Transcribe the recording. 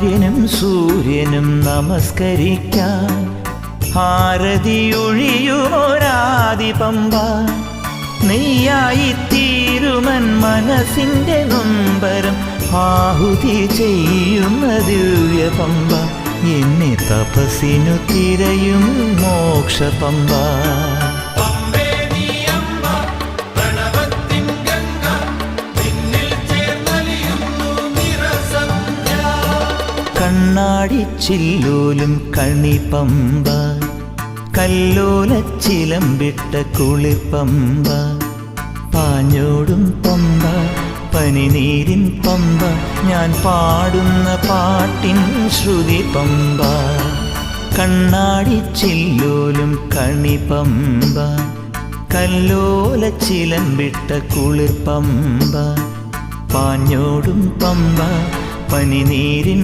ആര്യനും സൂര്യനും നമസ്കരിക്കാൻ ആരതിയൊഴിയുമൊരാദി പമ്പ. നെയ്യായി തീരുമൻ മനസ്സിൻ്റെ നൊമ്പരം ആഹുതി ചെയ്യുന്ന ദിവ്യ പമ്പ. എന്നെ തപസ്സിനു തിരയും മോക്ഷ പമ്പ. കണ്ണാടിച്ചില്ലോലും കണിപ്പമ്പ, കല്ലോലച്ചിലമ്പിട്ട കുളിർപ്പമ്പ. പാഞ്ഞോടും പമ്പ, പനിനീരിൻ പമ്പ, ഞാൻ പാടുന്ന പാട്ടിൻ ശ്രുതി പമ്പ. കണ്ണാടിച്ചില്ലോലും കണിപ്പമ്പ, കല്ലോലച്ചിലമ്പിട്ട കുളിർപ്പമ്പ. പാഞ്ഞോടും പമ്പ, പനിനീരിൻ